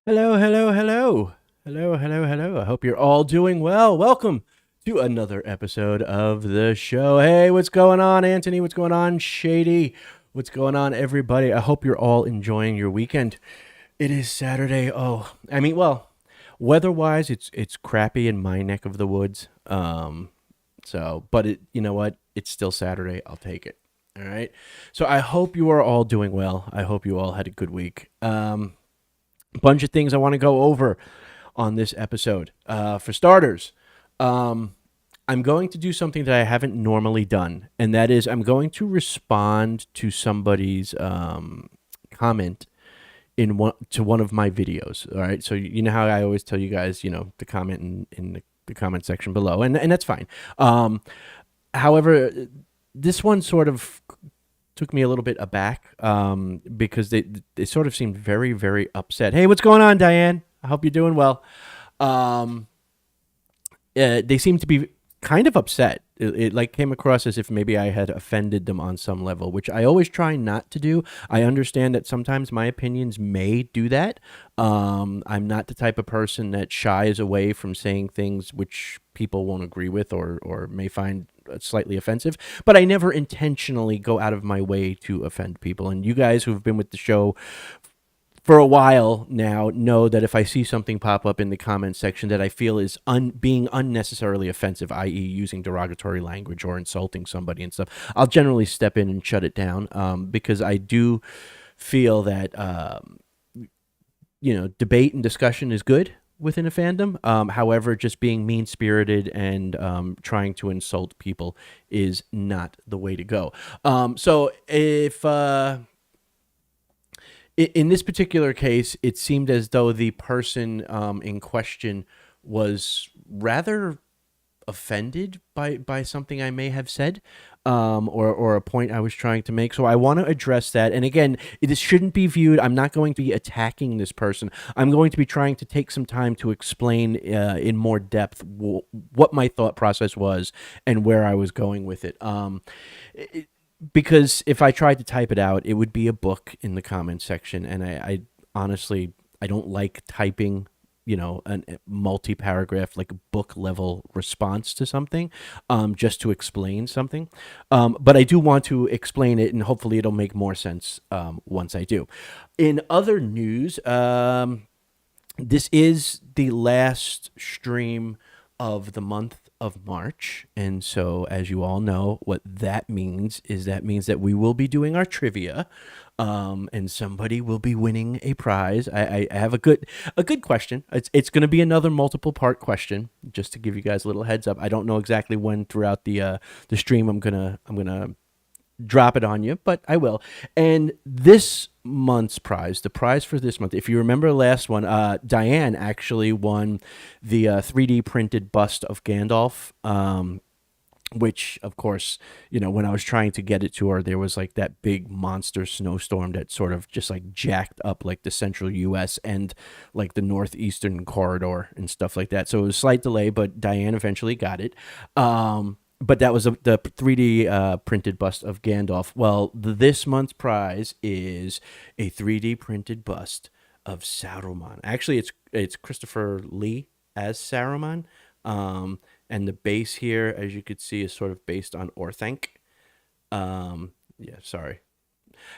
Hello, hello, hello. Hello, hello, hello. I hope you're all doing well. Welcome to another episode of the show. Hey, what's going on, Anthony? What's going on, Shady? What's going on, everybody? I hope you're all enjoying your weekend. It is Saturday. Weather-wise, it's crappy in my neck of the woods. But you know what? It's still Saturday. I'll take it. All right. So I hope you are all doing well. I hope you all had a good week. Bunch of things I want to go over on this episode. For starters, I'm going to do something that I haven't normally done, and that is I'm going to respond to somebody's comment to one of my videos. All right, so you know how I always tell you guys, to comment in the comment section below, and that's fine. However, this one sort of took me a little bit aback because they sort of seemed very, very upset. Hey, what's going on, Diane? I hope you're doing well. Um, they seemed to be kind of upset. It like came across as if maybe I had offended them on some level, which I always try not to do. I understand that sometimes my opinions may do that. I'm not the type of person that shies away from saying things which people won't agree with or may find slightly offensive, but I never intentionally go out of my way to offend people. And you guys who've been with the show for a while now know that if I see something pop up in the comment section that I feel is being unnecessarily offensive, i.e., using derogatory language or insulting somebody and stuff, I'll generally step in and shut it down because I do feel that debate and discussion is good within a fandom. However, just being mean spirited and trying to insult people is not the way to go. So if in this particular case, it seemed as though the person in question was rather offended by something I may have said, or a point I was trying to make. So I want to address that. And again, this shouldn't be viewed. I'm not going to be attacking this person. I'm going to be trying to take some time to explain in more depth what my thought process was and where I was going with it. Because if I tried to type it out, it would be a book in the comment section, and I honestly I don't like typing, a multi-paragraph like book level response to something, just to explain something. But I do want to explain it, and hopefully it'll make more sense once I do. In other news, this is the last stream of the month of March. And so, as you all know, what that means is that we will be doing our trivia, and somebody will be winning a prize. I have a good question. It's going to be another multiple part question, just to give you guys a little heads up. I don't know exactly when throughout the stream I'm gonna drop it on you, but I will. And this month's prize, the prize for this month, if you remember the last one, Diane actually won the 3D printed bust of Gandalf. Which, of course, when I was trying to get it to her, there was like that big monster snowstorm that sort of just like jacked up like the central U.S. and like the northeastern corridor and stuff like that. So it was a slight delay, but Diane eventually got it. But that was the 3D printed bust of Gandalf. Well, this month's prize is a 3D printed bust of Saruman. Actually, it's Christopher Lee as Saruman. And the base here, as you could see, is sort of based on Orthanc. Yeah, sorry.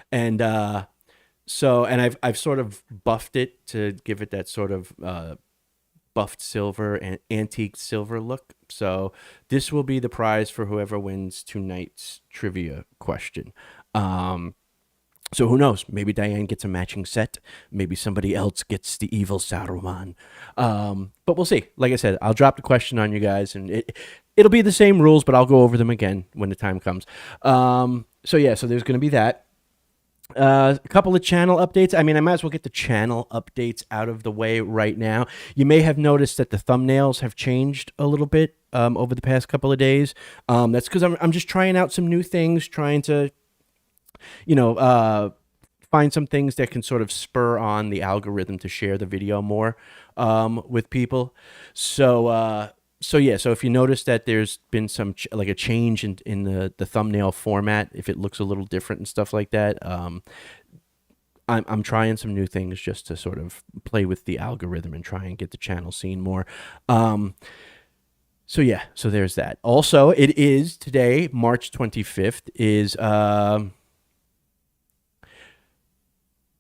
And and I've sort of buffed it to give it that sort of buffed silver and antique silver look. So this will be the prize for whoever wins tonight's trivia question. So who knows? Maybe Diane gets a matching set. Maybe somebody else gets the evil Saruman. But we'll see. Like I said, I'll drop the question on you guys, and it'll be the same rules, but I'll go over them again when the time comes. So there's going to be that. A couple of channel updates. I mean, I might as well get the channel updates out of the way right now. You may have noticed that the thumbnails have changed a little bit over the past couple of days. That's because I'm just trying out some new things, trying to find some things that can sort of spur on the algorithm to share the video more with people. So if you notice that there's been some like a change in the thumbnail format, if it looks a little different and stuff like that, I'm trying some new things just to sort of play with the algorithm and try and get the channel seen more. Um, so yeah, so there's that. Also, it is today, March 25th. Is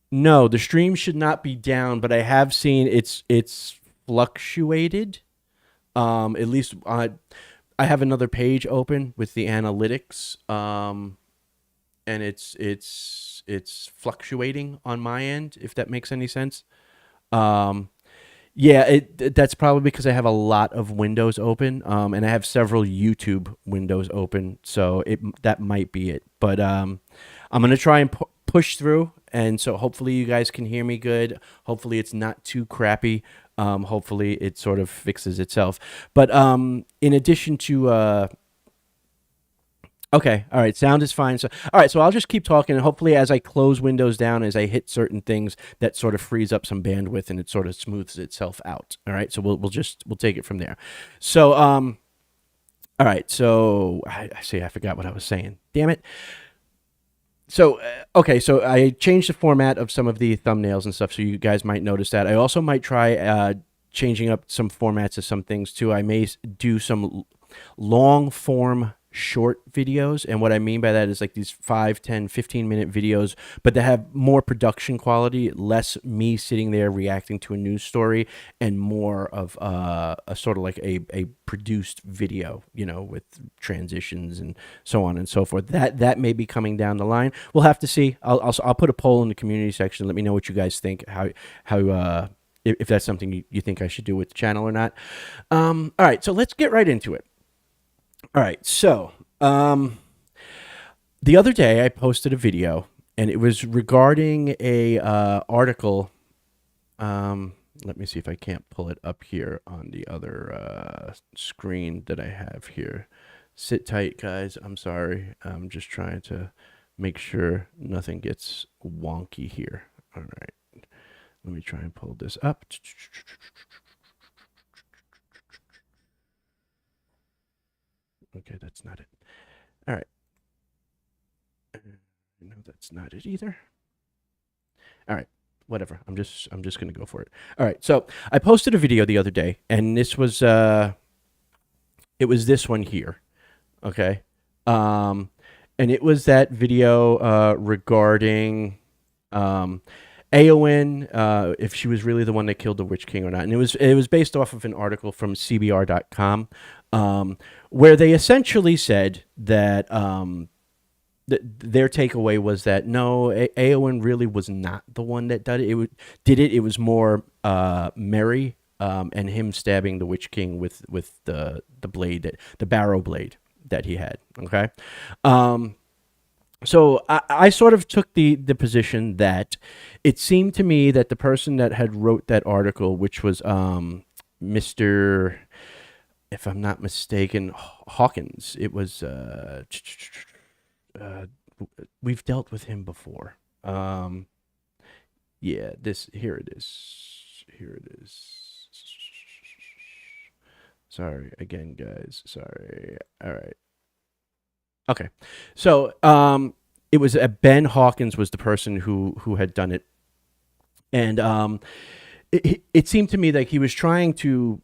No, the stream should not be down, but I have seen it's fluctuated. At least I have another page open with the analytics. And it's fluctuating on my end, if that makes any sense. Um, yeah, that's probably because I have a lot of windows open, and I have several YouTube windows open, so that might be it. But I'm gonna try and push through, and so hopefully you guys can hear me good. Hopefully it's not too crappy. Hopefully it sort of fixes itself. But in addition to okay. All right. Sound is fine. So, all right. So I'll just keep talking, and hopefully, as I close Windows down, as I hit certain things, that sort of frees up some bandwidth, and it sort of smooths itself out. All right. So we'll take it from there. So all right. So I see. I forgot what I was saying. Damn it. So okay. So I changed the format of some of the thumbnails and stuff, so you guys might notice that. I also might try changing up some formats of some things too. I may do some long form short videos, and what I mean by that is like these 5, 10, 15 minute videos, but they have more production quality, less me sitting there reacting to a news story, and more of a sort of like a produced video, with transitions and so on and so forth. That may be coming down the line. We'll have to see. I'll put a poll in the community section. Let me know what you guys think, how if that's something you think I should do with the channel or not. All right, so let's get right into it. All right, so the other day I posted a video, and it was regarding a article. Let me see if I can't pull it up here on the other screen that I have here. Sit tight, guys. I'm sorry. I'm just trying to make sure nothing gets wonky here. All right, let me try and pull this up. Okay, that's not it. All right. No, that's not it either. All right. Whatever. I'm just gonna go for it. All right. So I posted a video the other day, and this was it was this one here. Okay. And it was that video regarding Eowyn, if she was really the one that killed the Witch King or not. And it was based off of an article from CBR.com, where they essentially said that their takeaway was that no, Eowyn really was not the one that did it. It was more Merry and him stabbing the Witch King with the blade, the barrow blade that he had. Okay. So I sort of took the position that it seemed to me that the person that had wrote that article, which was Mr., if I'm not mistaken, Hawkins. It was we've dealt with him before. Yeah, here it is. Here it is. Sorry again, guys. Sorry. All right. Okay. So, it was Ben Hawkins was the person who had done it, and it seemed to me like he was trying to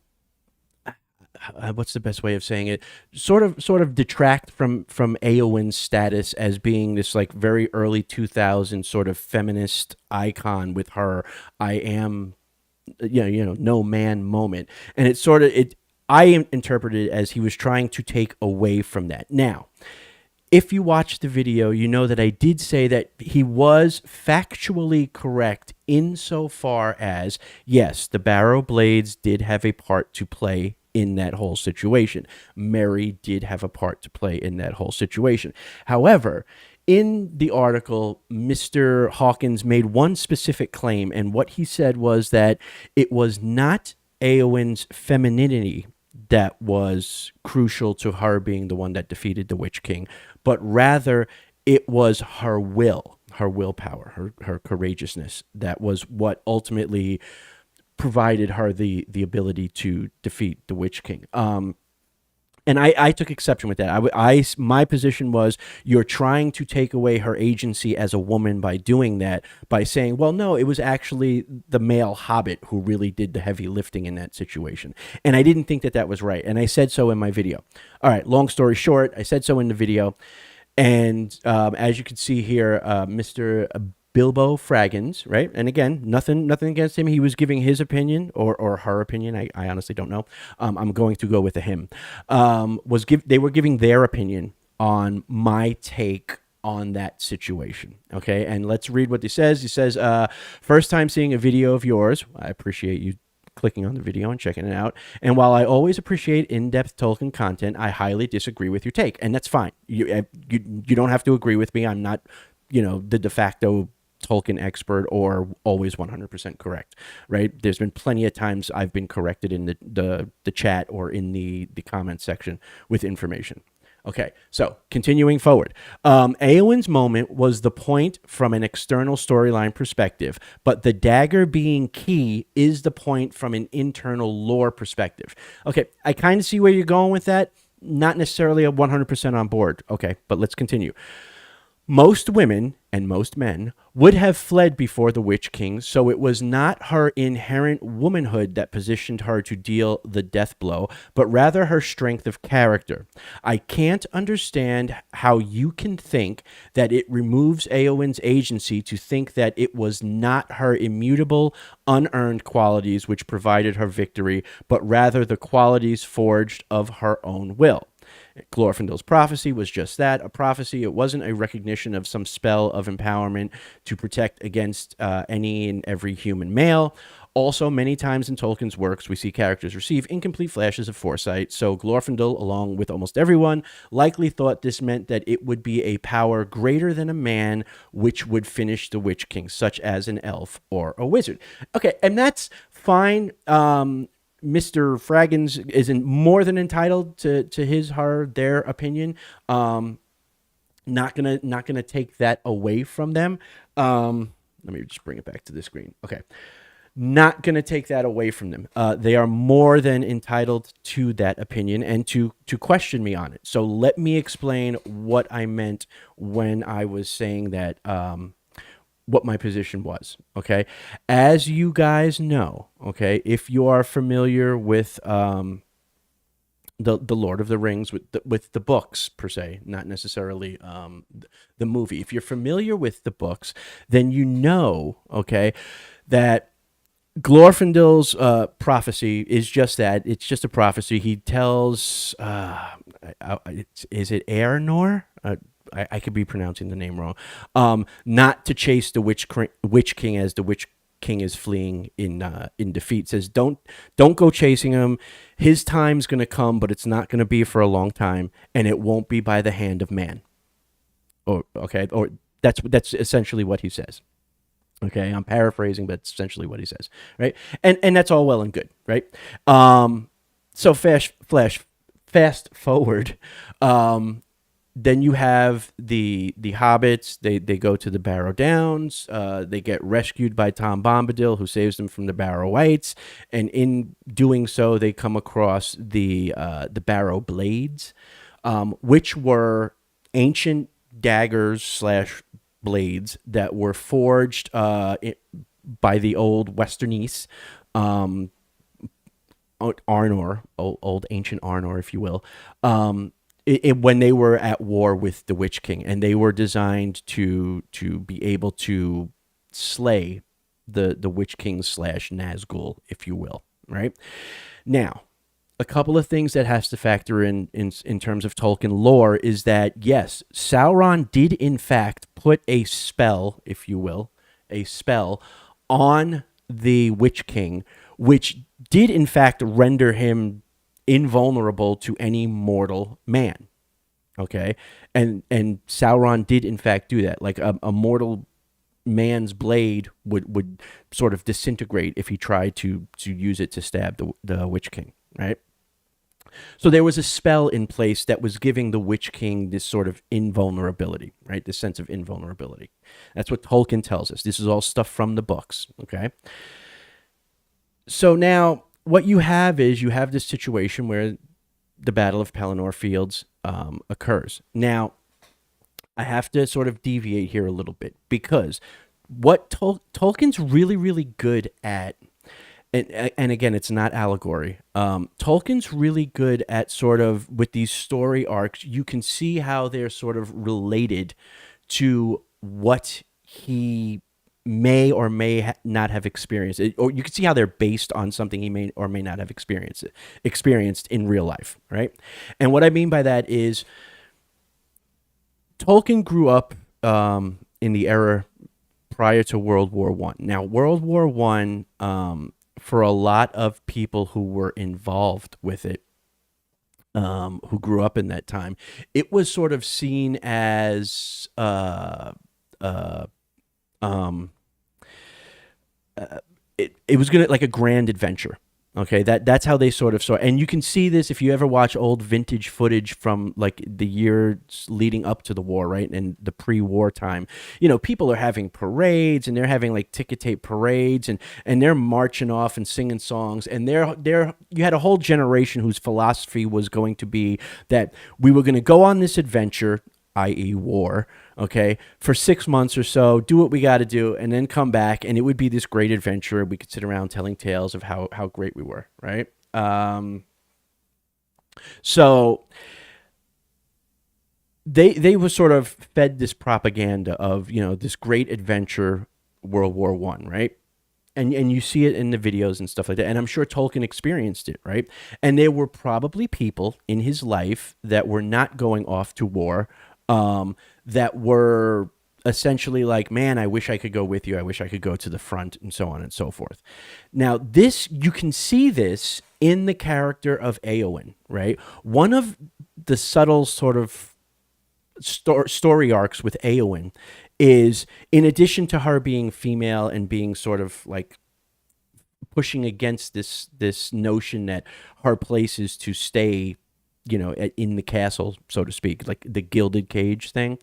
what's the best way of saying it? Sort of detract from Eowyn's status as being this like very early 2000s sort of feminist icon with her "I am, no man" moment, and I interpreted it as he was trying to take away from that. Now, if you watch the video, you know that I did say that he was factually correct insofar as, yes, the barrow blades did have a part to play in that whole situation. Mary did have a part to play in that whole situation. However, in the article, Mr. Hawkins made one specific claim, and what he said was that it was not Eowyn's femininity that was crucial to her being the one that defeated the Witch King, but rather it was her willpower, her courageousness that was what ultimately provided her the ability to defeat the Witch King. And I took exception with that. My position was, you're trying to take away her agency as a woman by doing that, by saying, well, no, it was actually the male hobbit who really did the heavy lifting in that situation. And I didn't think that that was right. And I said so in my video. All right, long story short, I said so in the video. And as you can see here, Mr. Bilbo Fraggins, right? And again, nothing against him. He was giving his opinion or her opinion. I honestly don't know. I'm going to go with the him. They were giving their opinion on my take on that situation. Okay, and let's read what he says. He says, first time seeing a video of yours. I appreciate you clicking on the video and checking it out. And while I always appreciate in-depth Tolkien content, I highly disagree with your take, and that's fine. You don't have to agree with me. I'm not, the de facto Tolkien expert or always 100% correct, right? There's been plenty of times I've been corrected in the chat or in the comment section with information. Okay, so continuing forward. Eowyn's moment was the point from an external storyline perspective, but the dagger being key is the point from an internal lore perspective. Okay, I kind of see where you're going with that. Not necessarily 100% on board. Okay, but let's continue. Most women and most men would have fled before the Witch King, so it was not her inherent womanhood that positioned her to deal the death blow, but rather her strength of character. I can't understand how you can think that it removes Eowyn's agency to think that it was not her immutable, unearned qualities which provided her victory, but rather the qualities forged of her own will. Glorfindel's prophecy was just that, a prophecy. It wasn't a recognition of some spell of empowerment to protect against any and every human male. Also, many times in Tolkien's works, we see characters receive incomplete flashes of foresight, so Glorfindel, along with almost everyone, likely thought this meant that it would be a power greater than a man which would finish the Witch King, such as an elf or a wizard. Okay, and that's fine. Mr. Fraggins isn't more than entitled to his, her, their opinion. Not gonna take that away from them. Let me just bring it back to the screen. Okay, not gonna take that away from them. They are more than entitled to that opinion and to question me on it. So let me explain what I meant when I was saying that. What my position was. Okay, as you guys know, okay, if you are familiar with the Lord of the Rings, with the books per se, not necessarily the movie. If you're familiar with the books, then you know, okay, that Glorfindel's prophecy is just that. It's just a prophecy. He tells, is it Aernor? I could be pronouncing the name wrong. Not to chase the Witch King as the Witch King is fleeing in defeat. Says don't go chasing him. His time's gonna come, but it's not gonna be for a long time, and it won't be by the hand of man. Or that's essentially what he says. Okay, I'm paraphrasing, but it's essentially what he says, right? And that's all well and good, right? So fast forward. Then you have the hobbits. They go to the Barrow Downs. They get rescued by Tom Bombadil, who saves them from the Barrow Wights. And in doing so, they come across the Barrow Blades, which were ancient daggers / blades that were forged by the old Westernese, Arnor, old ancient Arnor, if you will. When they were at war with the Witch King, and they were designed to be able to slay the Witch King / Nazgul, if you will, right? Now, a couple of things that has to factor in terms of Tolkien lore is that, yes, Sauron did in fact put a spell, if you will, on the Witch King, which did in fact render him invulnerable to any mortal man. Okay, and Sauron did in fact do that. Like a mortal man's blade would sort of disintegrate if he tried to use it to stab the Witch King, right? So there was a spell in place that was giving the Witch King this sort of invulnerability, right? This sense of invulnerability. That's what Tolkien tells us. This is all stuff from the books, okay? So now what you have is this situation where the Battle of Pelennor Fields occurs. Now, I have to sort of deviate here a little bit because what Tolkien's really, really good at, and again, it's not allegory. Tolkien's really good at sort of with these story arcs. You can see how they're sort of related to what he may or may not have experienced, or you can see how they're based on something he may or may not have experienced in real life, right? And what I mean by that is Tolkien grew up in the era prior to World War One. Now, World War One, for a lot of people who were involved with it, who grew up in that time, it was sort of seen as uh, um, it was gonna like a grand adventure. Okay, that's how they sort of saw it. And you can see this if you ever watch old vintage footage from like the years leading up to the war, right? And the pre-war time. You know, people are having parades and they're having like ticker tape parades and they're marching off and singing songs. And they're you had a whole generation whose philosophy was going to be that we were going to go on this adventure, i.e., war, okay, for 6 months or so, do what we got to do, and then come back, and it would be this great adventure. We could sit around telling tales of how great we were, right? So they were sort of fed this propaganda of, you know, this great adventure, World War One, right? And you see it in the videos and stuff like that. And I'm sure Tolkien experienced it, right? And there were probably people in his life that were not going off to war, that were essentially like, man, I wish I could go with you. I wish I could go to the front, and so on and so forth. Now, this, you can see this in the character of Eowyn, right? One of the subtle sort of story arcs with Eowyn is, in addition to her being female and being sort of like pushing against this notion that her place is to stay, you know, in the castle, so to speak, like the gilded cage thing.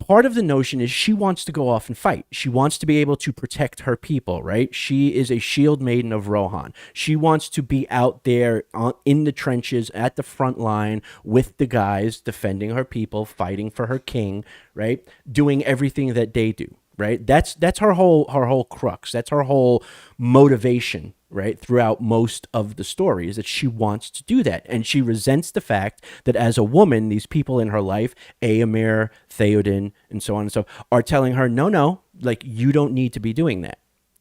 Part of the notion is she wants to go off and fight. She wants to be able to protect her people, right? She is a shield maiden of Rohan. She wants to be out there in the trenches at the front line with the guys defending her people, fighting for her king, right? Doing everything that they do, right? That's her whole crux. That's her whole motivation, right? Throughout most of the story is that she wants to do that. And she resents the fact that as a woman, these people in her life, Éomer, Theoden, and so on and so, are telling her, no, like, you don't need to be doing that,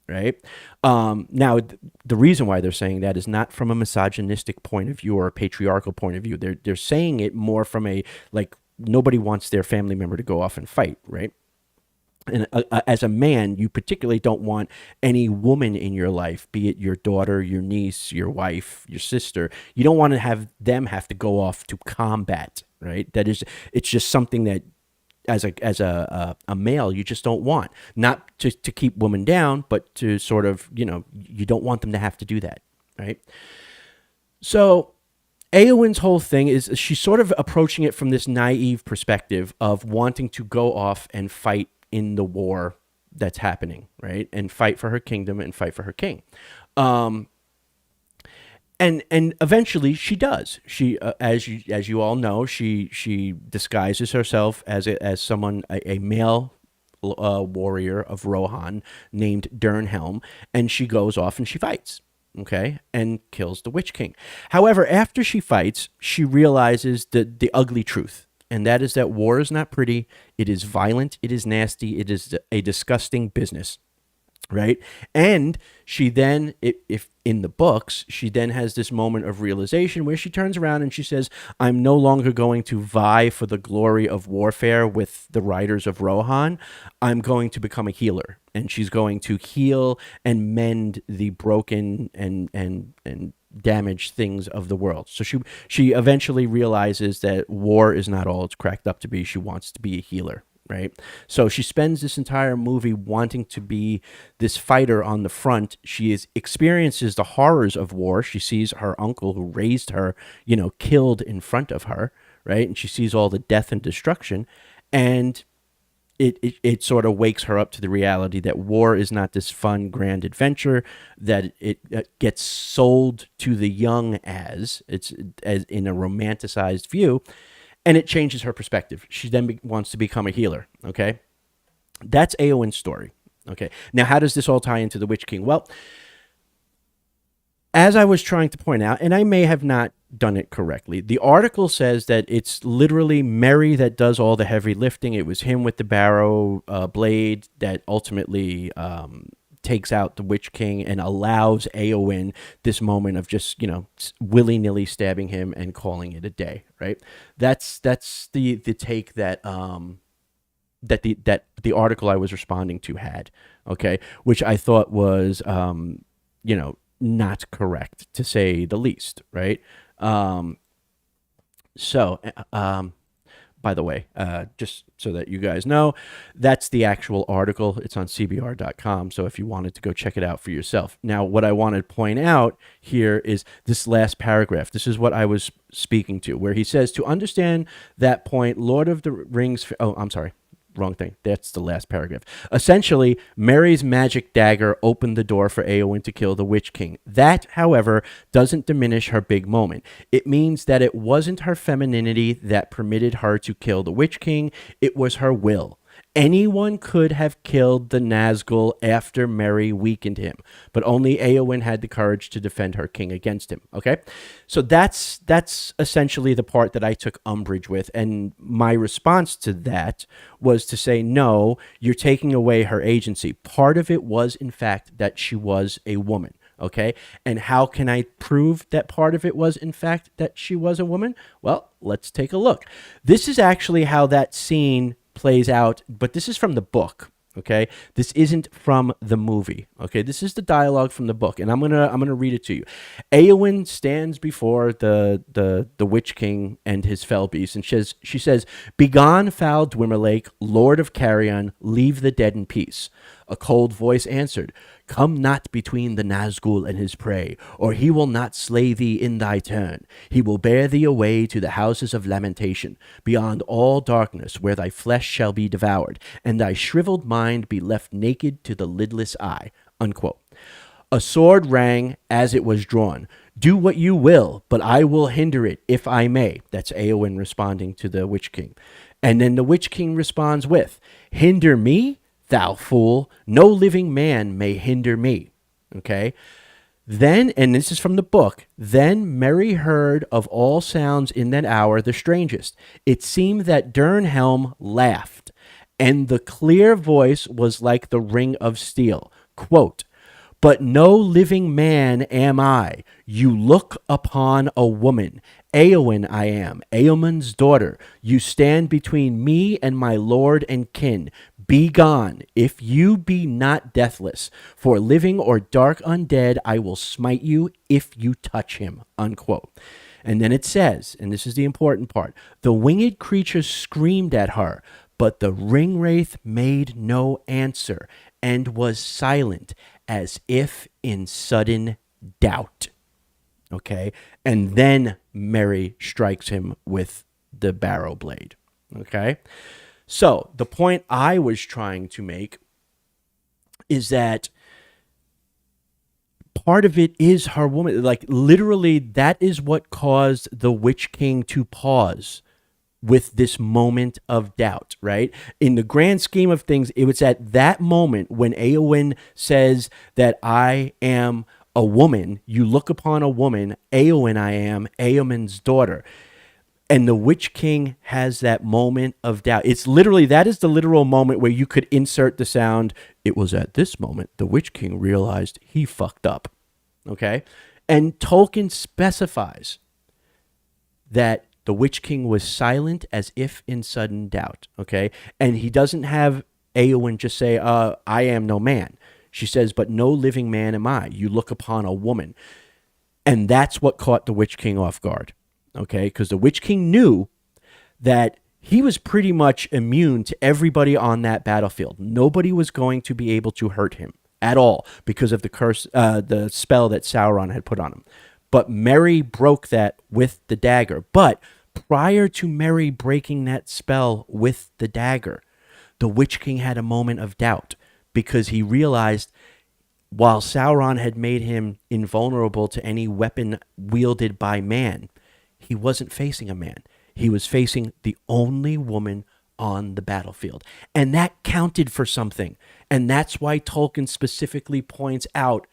right? Now, the reason why they're saying that is not from a misogynistic point of view or a patriarchal point of view. They're saying it more from a, like, nobody wants their family member to go off and fight, right? And as a man, you particularly don't want any woman in your life, be it your daughter, your niece, your wife, your sister. You don't want to have them have to go off to combat, right? It's just something that as a male, you just don't want. Not to keep women down, but to sort of, you know, you don't want them to have to do that, right? So Eowyn's whole thing is she's sort of approaching it from this naive perspective of wanting to go off and fight in the war that's happening, right? And fight for her kingdom and fight for her king. And eventually she does. She, as you all know, she disguises herself as a male warrior of Rohan named Dernhelm, and she goes off and she fights, okay, and kills the Witch King. However, after she fights, she realizes the ugly truth. And that is that war is not pretty. It is violent. It is nasty. It is a disgusting business, right? And she then, if in the books, she then has this moment of realization where she turns around and she says, I'm no longer going to vie for the glory of warfare with the riders of Rohan. I'm going to become a healer. And she's going to heal and mend the broken and damaged things of the world. So she eventually realizes that war is not all it's cracked up to be. She wants to be a healer, right? So she spends this entire movie wanting to be this fighter on the front. She experiences the horrors of war. She sees her uncle who raised her, you know, killed in front of her, right? And she sees all the death and destruction. And it sort of wakes her up to the reality that war is not this fun grand adventure that it gets sold to the young as it's as in a romanticized view, and it changes her perspective. She then wants to become a healer. Okay, that's Eowyn's story. Okay, now how does this all tie into the Witch King? Well, as I was trying to point out, and I may have not done it correctly, the article says that it's literally Merry that does all the heavy lifting. It was him with the barrow blade that ultimately takes out the Witch King and allows Eowyn this moment of just, willy-nilly stabbing him and calling it a day, right? That's the take that the article I was responding to had, okay, which I thought was not correct, to say the least, right? So, by the way, just so that you guys know, that's the actual article. It's on CBR.com. So if you wanted to go check it out for yourself. Now, what I want to point out here is this last paragraph. This is what I was speaking to, where he says, to understand that point, Lord of the Rings. Oh, I'm sorry. Wrong thing. That's the last paragraph. Essentially, Merry's magic dagger opened the door for Eowyn to kill the Witch King. That, however, doesn't diminish her big moment. It means that it wasn't her femininity that permitted her to kill the Witch King. It was her will. Anyone could have killed the Nazgul after Merry weakened him, but only Eowyn had the courage to defend her king against him. Okay, so that's essentially the part that I took umbrage with, and my response to that was to say, no, you're taking away her agency. Part of it was, in fact, that she was a woman. Okay, and how can I prove that part of it was, in fact, that she was a woman? Well, let's take a look. This is actually how that scene plays out, but this is from the book. Okay, this isn't from the movie. Okay, this is the dialogue from the book, and I'm gonna read it to you. Eowyn stands before the Witch King and his fell beast, and she says, "Begone, foul Dwimmerlake, Lord of Carrion, leave the dead in peace." A cold voice answered, "Come not between the Nazgul and his prey, or he will not slay thee in thy turn. He will bear thee away to the houses of lamentation, beyond all darkness, where thy flesh shall be devoured, and thy shriveled mind be left naked to the lidless eye." Unquote. A sword rang as it was drawn. "Do what you will, but I will hinder it if I may." That's Eowyn responding to the Witch King. And then the Witch King responds with, "Hinder me? Thou fool, no living man may hinder me." Okay. Then, and this is from the book, then Merry heard of all sounds in that hour the strangest. It seemed that Durnhelm laughed, and the clear voice was like the ring of steel. Quote, "But no living man am I. You look upon a woman. Eowyn I am, Eowyn's daughter. You stand between me and my lord and kin. Be gone, if you be not deathless. For living or dark undead, I will smite you if you touch him." Unquote. And then it says, and this is the important part, "The winged creature screamed at her, but the ringwraith made no answer and was silent as if in sudden doubt." Okay. And then Merry strikes him with the barrow blade. Okay. So the point I was trying to make is that part of it is her woman. Like, literally, that is what caused the Witch King to pause with this moment of doubt, right? In the grand scheme of things, it was at that moment when Eowyn says that I am a woman, you look upon a woman, Eowyn I am, Eowyn's daughter. And the Witch King has that moment of doubt. It's literally, that is the literal moment where you could insert the sound, "It was at this moment the Witch King realized he fucked up." Okay? And Tolkien specifies that the Witch King was silent as if in sudden doubt. Okay? And he doesn't have Eowyn just say, "I am no man." She says, "But no living man am I. You look upon a woman." And that's what caught the Witch King off guard. Okay, because the Witch King knew that he was pretty much immune to everybody on that battlefield. Nobody was going to be able to hurt him at all because of the curse, the spell that Sauron had put on him. But Merry broke that with the dagger. But prior to Merry breaking that spell with the dagger, the Witch King had a moment of doubt because he realized while Sauron had made him invulnerable to any weapon wielded by man, he wasn't facing a man. He was facing the only woman on the battlefield. And that counted for something. And that's why Tolkien specifically points out,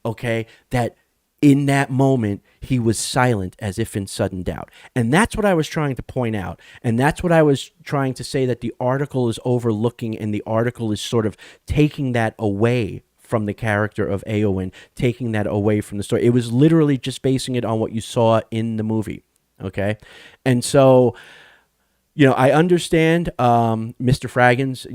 okay, that in that moment, he was silent as if in sudden doubt. And that's what I was trying to point out. And that's what I was trying to say, that the article is overlooking, and the article is sort of taking that away from the character of Eowyn, taking that away from the story. It was literally just basing it on what you saw in the movie. Okay. And so, I understand, Mr. Fraggins.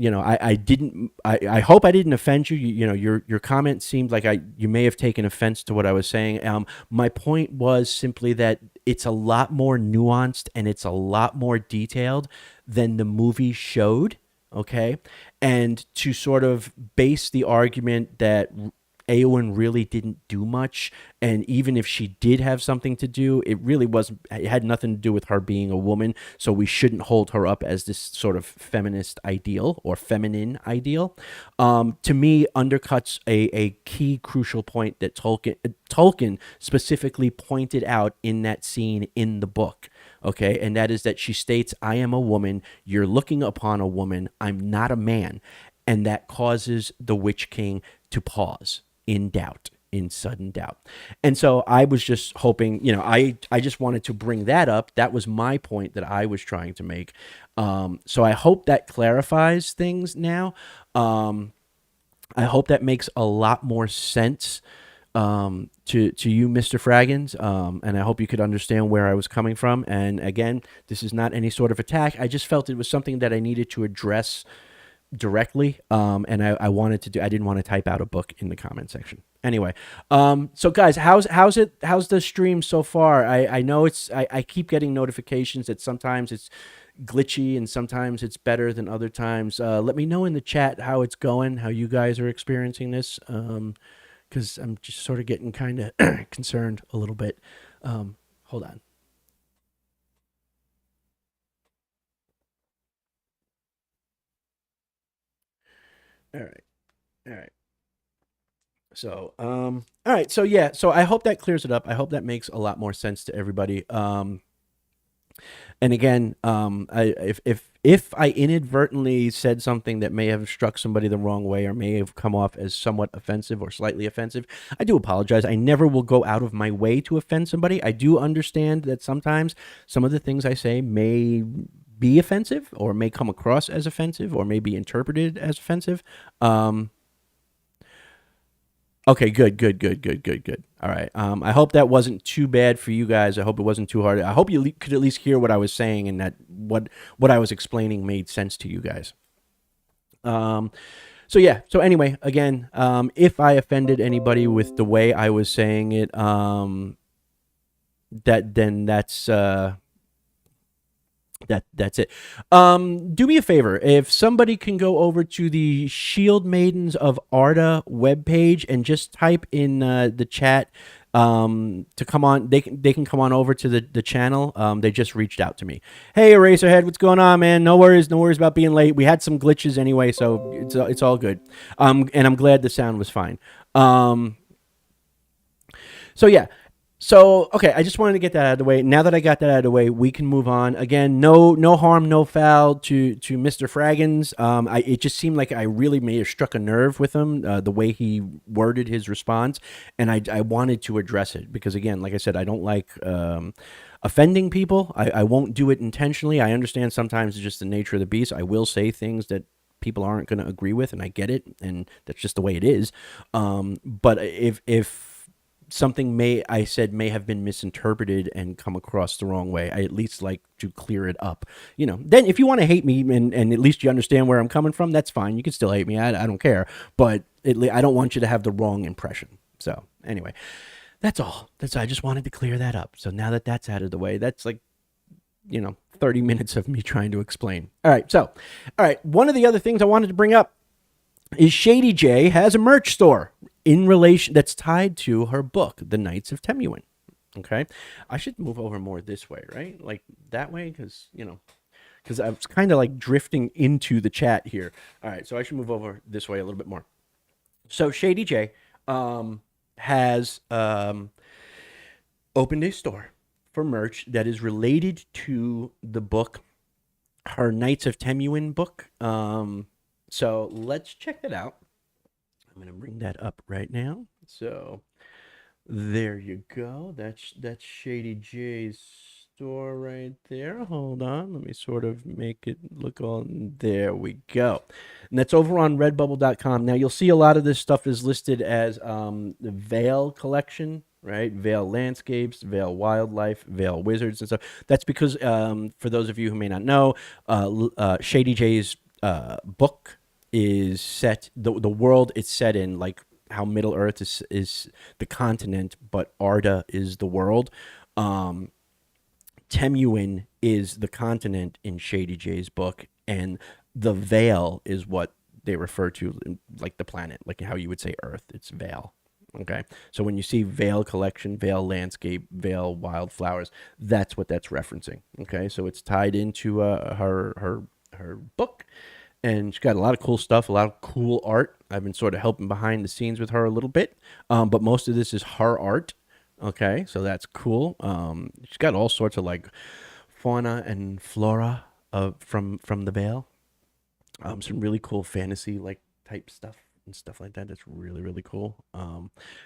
I hope I didn't offend you. Your comment seemed like you may have taken offense to what I was saying. My point was simply that it's a lot more nuanced and it's a lot more detailed than the movie showed. Okay. And to sort of base the argument that Eowyn really didn't do much, and even if she did have something to do, it had nothing to do with her being a woman, so we shouldn't hold her up as this sort of feminist ideal or feminine ideal. To me, undercuts a key crucial point that Tolkien specifically pointed out in that scene in the book. Okay, and that is that she states, "I am a woman, you're looking upon a woman, I'm not a man," and that causes the Witch King to pause in doubt, in sudden doubt. And so I was just hoping, I just wanted to bring that up. That was my point that I was trying to make. So I hope that clarifies things now. I hope that makes a lot more sense to you, Mr. Fraggins, and I hope you could understand where I was coming from. And again, this is not any sort of attack. I just felt it was something that I needed to address directly, and I wanted to do. I didn't want to type out a book in the comment section. Anyway, so guys, how's the stream so far? I know I keep getting notifications that sometimes it's glitchy and sometimes it's better than other times. Let me know in the chat how it's going, how you guys are experiencing this, because I'm just sort of getting kind of concerned a little bit. Hold on. All right. All right. So, all right. So yeah. So I hope that clears it up. I hope that makes a lot more sense to everybody. And again, if I inadvertently said something that may have struck somebody the wrong way or may have come off as somewhat offensive or slightly offensive, I do apologize. I never will go out of my way to offend somebody. I do understand that sometimes some of the things I say may be offensive or may come across as offensive or may be interpreted as offensive. Okay, good. All right. I hope that wasn't too bad for you guys. I hope it wasn't too hard. I hope you could at least hear what I was saying and that what I was explaining made sense to you guys. So yeah. So anyway, again, if I offended anybody with the way I was saying it, that's it. Do me a favor. If somebody can go over to the Shieldmaidens of Arda webpage and just type in the chat to come on, they can come on over to the channel. They just reached out to me. Hey, Eraserhead, what's going on, man? No worries about being late. We had some glitches anyway, so it's all good. And I'm glad the sound was fine. So yeah. So, okay, I just wanted to get that out of the way. Now that I got that out of the way, we can move on. Again, no harm, no foul to Mr. Fraggins. It just seemed like I really may have struck a nerve with him, the way he worded his response, and I wanted to address it because, again, like I said, I don't like offending people. I won't do it intentionally. I understand sometimes it's just the nature of the beast. I will say things that people aren't going to agree with, and I get it, and that's just the way it is. But if something may have been misinterpreted and come across the wrong way, I at least like to clear it up. Then if you want to hate me and at least you understand where I'm coming from, that's fine. You can still hate me. I don't care. But I don't want you to have the wrong impression. So anyway, that's all. I just wanted to clear that up. So now that that's out of the way, that's like 30 minutes of me trying to explain. All right. One of the other things I wanted to bring up is Shady J has a merch store in relation that's tied to her book, The Knights of Temuin. Okay, I should move over more this way, right? Like that way, because because I was kind of like drifting into the chat here. All right, so I should move over this way a little bit more. So Shady J has opened a store for merch that is related to the book, her Knights of Temuin book. So let's check that out. I'm gonna bring that up right now. So there you go. That's Shady J's store right there. Hold on. Let me sort of make it look on. There we go. And that's over on redbubble.com. Now you'll see a lot of this stuff is listed as the Vale collection, right? Vale landscapes, Vale wildlife, Vale wizards and stuff. That's because for those of you who may not know, Shady J's book is set, the world it's set in, like how Middle Earth is the continent, but Arda is the world. Temuin is the continent in Shady J's book, and the Vale is what they refer to, like the planet, like how you would say Earth. It's Vale. Okay, so when you see Vale collection, Vale landscape, Vale wildflowers, that's what that's referencing. Okay, so it's tied into her book, and she's got a lot of cool stuff, a lot of cool art. I've been sort of helping behind the scenes with her a little bit, but most of this is her art. Okay, so that's cool. She's got all sorts of like fauna and flora from the Vale. Some really cool fantasy like type stuff and stuff like that. That's really really cool.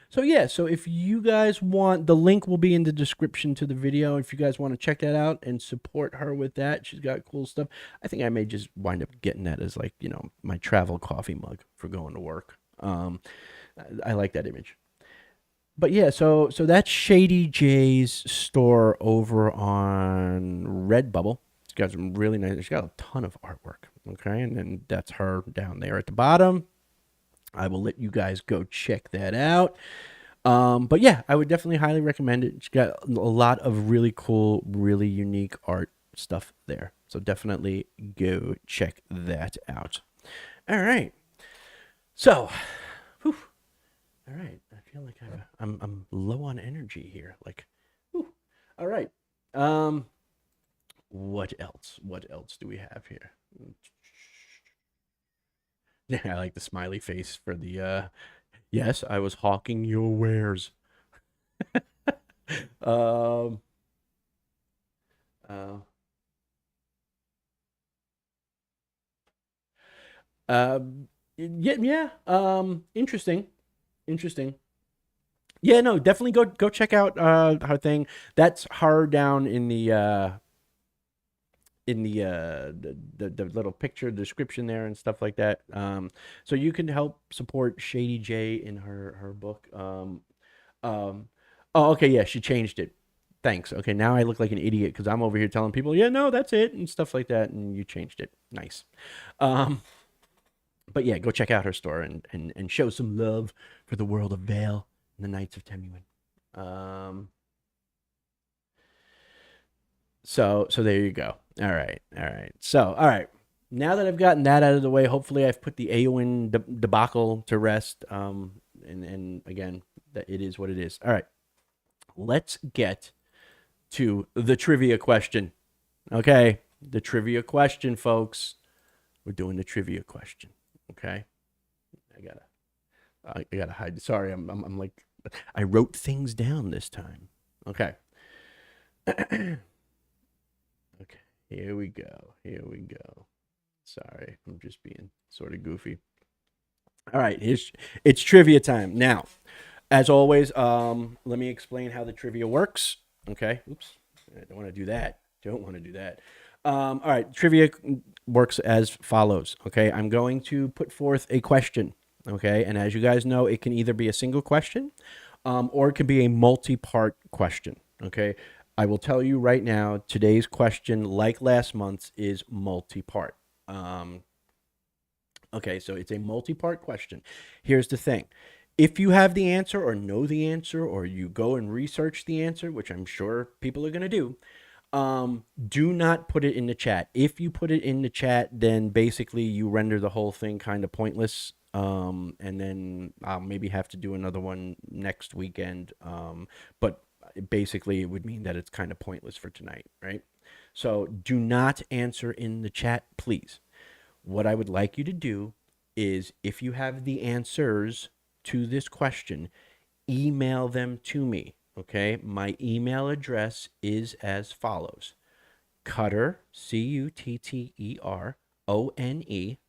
So yeah, so if you guys want, the link will be in the description to the video. If you guys want to check that out and support her with that, she's got cool stuff. I think I may just wind up getting that as like, you know, my travel coffee mug for going to work. I like that image. But yeah, so that's Shady J's store over on Redbubble. It's got some really nice. She's got a ton of artwork. Okay, and then that's her down there at the bottom. I will let you guys go check that out. But yeah, I would definitely highly recommend it. She's got a lot of really cool, really unique art stuff there. So definitely go check that out. All right. So, whew, all right. I feel like I'm low on energy here. Like, whew. All right. What else? What else do we have here? Yeah, I like the smiley face for the yes, I was hawking your wares. um uh, yeah, yeah. Interesting. Interesting. Yeah, no, definitely go check out her thing. That's her down in the little picture description there and stuff like that. So you can help support Shady J in her book. Um, oh, okay, yeah, she changed it. Thanks. Okay, now I look like an idiot because I'm over here telling people, yeah, no, that's it and stuff like that, and you changed it. Nice. Um, but yeah, go check out her store and show some love for the world of Vale and the Knights of Temuin. Um, so there you go. All right, all right. So all right. Now that I've gotten that out of the way, hopefully I've put the Eowyn debacle to rest. And again, that it is what it is. All right, let's get to the trivia question. Okay, the trivia question, folks. We're doing the trivia question. Okay, I gotta hide. Sorry, I'm like, I wrote things down this time. Okay. Okay, here we go. Here we go. Sorry, I'm just being sort of goofy. All right, it's trivia time. Now, as always, let me explain how the trivia works. Okay. Oops. I don't want to do that. Don't want to do that. All right, trivia works as follows. Okay, I'm going to put forth a question. Okay, and as you guys know, it can either be a single question, or it can be a multi-part question. Okay, I will tell you right now, today's question, like last month's, is multi-part. Okay, so it's a multi-part question. Here's the thing. If you have the answer or know the answer or you go and research the answer, which I'm sure people are going to do not put it in the chat. If you put it in the chat, then basically you render the whole thing kind of pointless. And then I'll maybe have to do another one next weekend. But basically it would mean that it's kind of pointless for tonight, right? So do not answer in the chat, please. What I would like you to do is, if you have the answers to this question, email them to me. Okay. My email address is as follows: Cutter, Cutterone.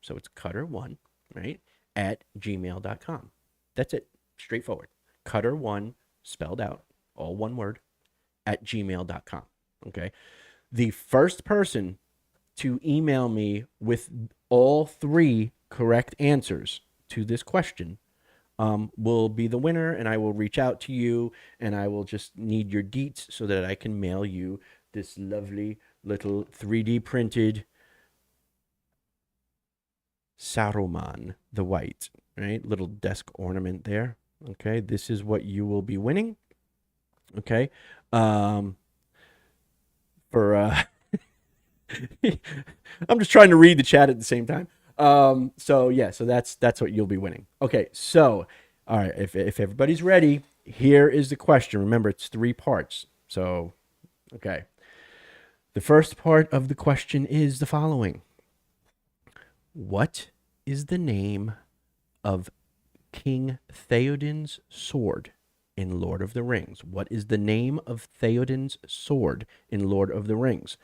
So it's Cutter1, right? At gmail.com. That's it. Straightforward. Cutter1, spelled out, all one word, at gmail.com. Okay. The first person to email me with all three correct answers to this question will be the winner, and I will reach out to you, and I will just need your deets so that I can mail you this lovely little 3D printed Saruman the White, right? Little desk ornament there. Okay, this is what you will be winning. Okay, for I'm just trying to read the chat at the same time. So yeah, so that's what you'll be winning. Okay, so all right, if everybody's ready, here is the question. Remember, it's 3 parts. So, okay. The first part of the question is the following: What is the name of King Theoden's sword in Lord of the Rings? What is the name of Theoden's sword in Lord of the Rings?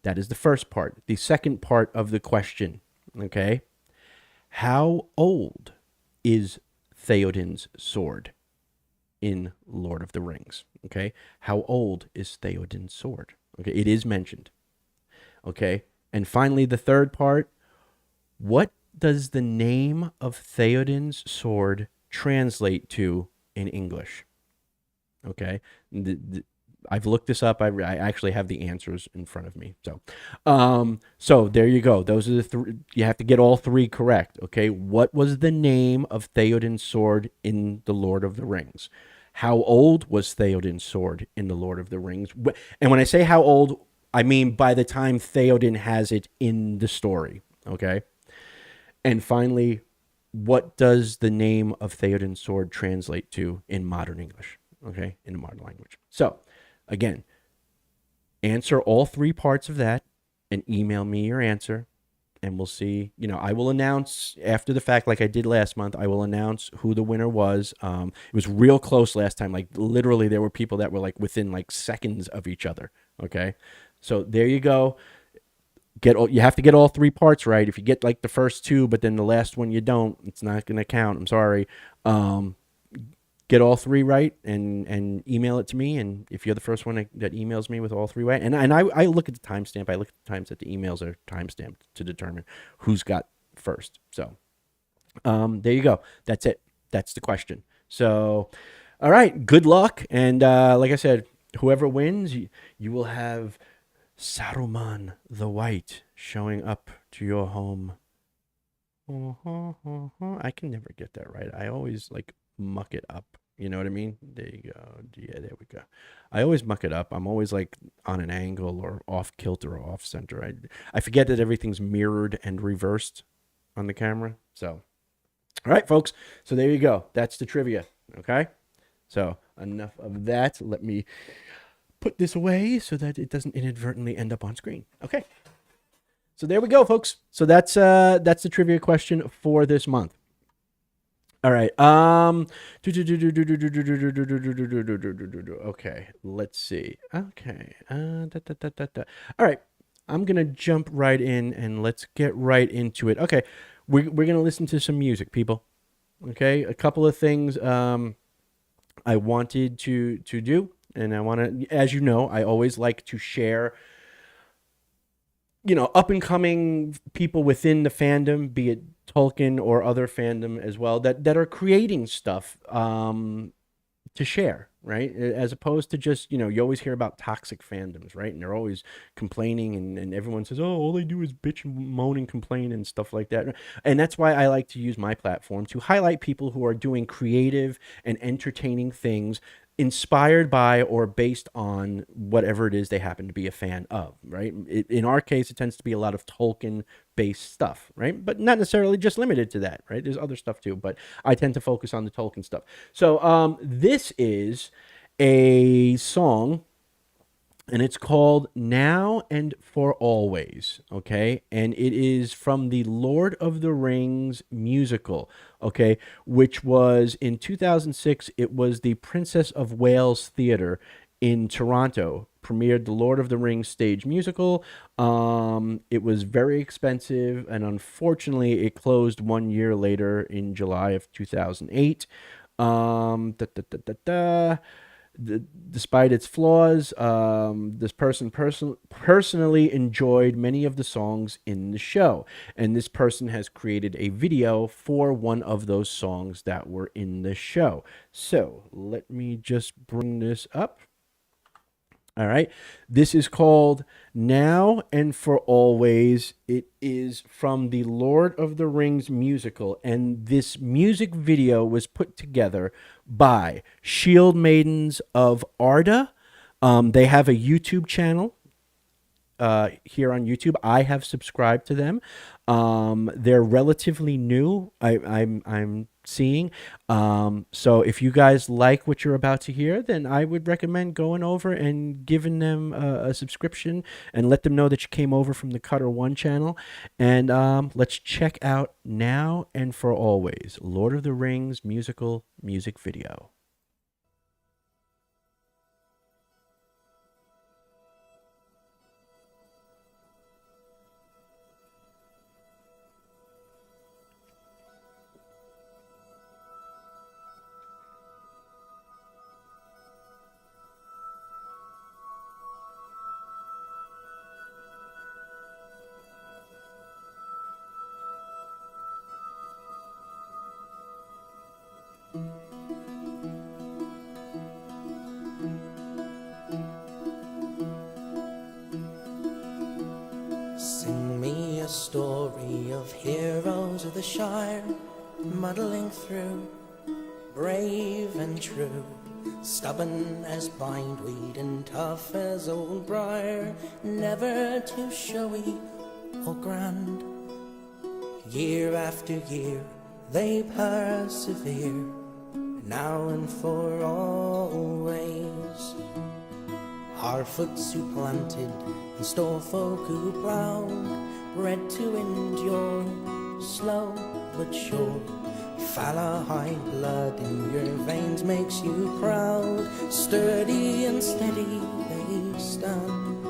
That is the first part. The second part of the question, okay? How old is Theoden's sword in Lord of the Rings? Okay? How old is Theoden's sword? Okay, it is mentioned. Okay? And finally, the third part: what does the name of Theoden's sword translate to in English? Okay? I've looked this up. I actually have the answers in front of me. So there you go. Those are the 3. You have to get all 3 correct. Okay. What was the name of Theoden's sword in The Lord of the Rings? How old was Theoden's sword in The Lord of the Rings? And when I say how old, I mean by the time Theoden has it in the story. Okay. And finally, what does the name of Theoden's sword translate to in modern English? Okay. In the modern language. So, again, answer all 3 parts of that and email me your answer, and we'll see. I will announce after the fact, like I did last month. I will announce who the winner was. It was real close last time. Like literally, there were people that were like within like seconds of each other. Okay, so there you go. You have to get all 3 parts right. If you get like the first 2, but then the last one you don't, it's not going to count. I'm sorry. Get all 3 right and email it to me. And if you're the first one that emails me with all 3 right, and I look at the timestamp. I look at the times that the emails are timestamped to determine who's got first. So there you go. That's it. That's the question. So, all right. Good luck. And like I said, whoever wins, you will have Saruman the White showing up to your home. I can never get that right. I always like muck it up. You know what I mean? There you go. Yeah, there we go. I always muck it up. I'm always like on an angle or off kilter or off center. I forget that everything's mirrored and reversed on the camera. So, all right, folks. So there you go. That's the trivia. Okay. So enough of that. Let me put this away so that it doesn't inadvertently end up on screen. Okay. So there we go, folks. So that's the trivia question for this month. All right. Okay. Let's see. Okay. All right. I'm gonna jump right in and let's get right into it. Okay. We're gonna listen to some music, people. Okay. A couple of things I wanted to do, and I want to, as you know, I always like to share up and coming people within the fandom, be it Tolkien or other fandom as well, that are creating stuff to share, right? As opposed to just, you always hear about toxic fandoms, right? And they're always complaining, and everyone says, oh, all they do is bitch and moan and complain and stuff like that. And that's why I like to use my platform to highlight people who are doing creative and entertaining things inspired by or based on whatever it is they happen to be a fan of, right? In our case, it tends to be a lot of Tolkien-based stuff, right? But not necessarily just limited to that, right? There's other stuff too, but I tend to focus on the Tolkien stuff. So this is a song and it's called Now and for Always, okay? And it is from the Lord of the Rings musical, okay, which was in 2006. It was the Princess of Wales Theater in Toronto premiered the Lord of the Rings stage musical. It was very expensive, and unfortunately, it closed 1 year later in July of 2008. Da, da, da, da, da. Despite its flaws, this personally enjoyed many of the songs in the show, and this person has created a video for one of those songs that were in the show. So let me just bring this up. All right. This is called Now and for Always. It is from the Lord of the Rings musical. And this music video was put together by Shieldmaidens of Arda. They have a YouTube channel here on YouTube. I have subscribed to them. They're relatively new. I'm seeing. So if you guys like what you're about to hear, then I would recommend going over and giving them a subscription and let them know that you came over from the Cutter One channel. And let's check out Now and for Always, Lord of the Rings musical music video. Sing me a story of heroes of the Shire, muddling through, brave and true, stubborn as bindweed and tough as old briar, never too showy or grand. Year after year they persevere, now and for always. Harfoot supplanted and Storfolk who plowed, bred to endure, slow but sure. Fala-high blood in your veins makes you proud, sturdy and steady they stand,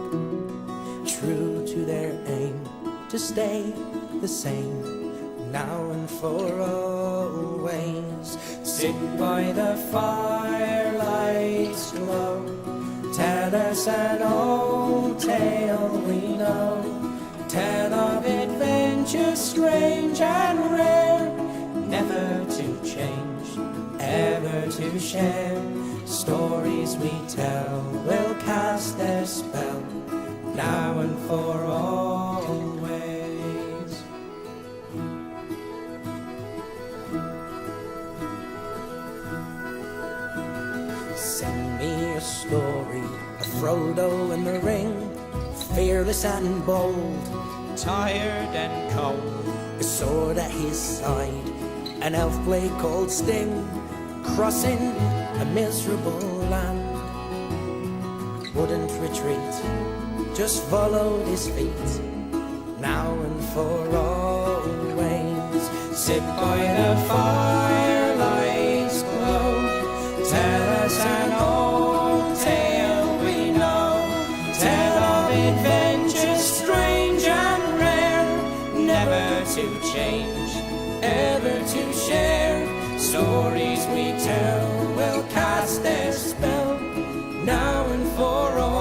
true to their aim to stay the same, now and for always. Sit by the firelight's glow, tell us an old tale we know, tell of adventures strange and rare, never to change, ever to share. Stories we tell will cast their spell, now and for always. Sing me a story of Frodo in the ring, fearless and bold, tired and cold, a sword at his side, an elf blade called Sting, crossing a miserable land. Wouldn't retreat, just followed his feet, now and for always. Sit by the firelight's glow, tell us an old tale we know, tell of adventures strange and rare, never to change, ever to share. Stories we tell will cast their spell, now and for always.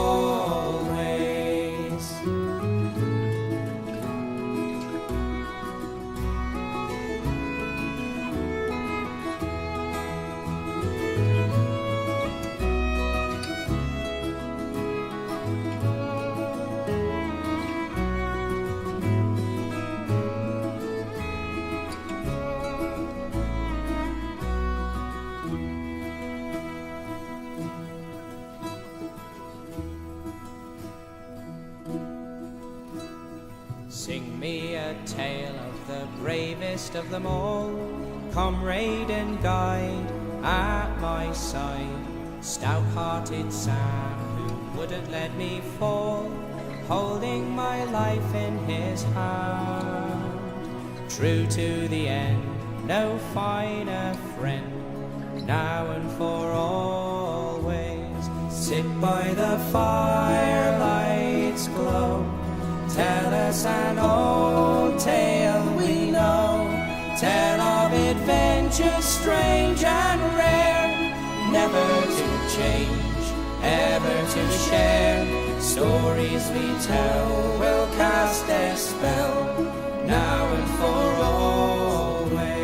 Sing me a tale of the bravest of them all, comrade and guide at my side, stout-hearted Sam who wouldn't let me fall, holding my life in his hand. True to the end, no finer friend, now and for always. Sit by the firelight's glow, tell us an old tale we know, tell of adventures strange and rare, never to change, ever to share. Stories we tell will cast their spell, now and for always.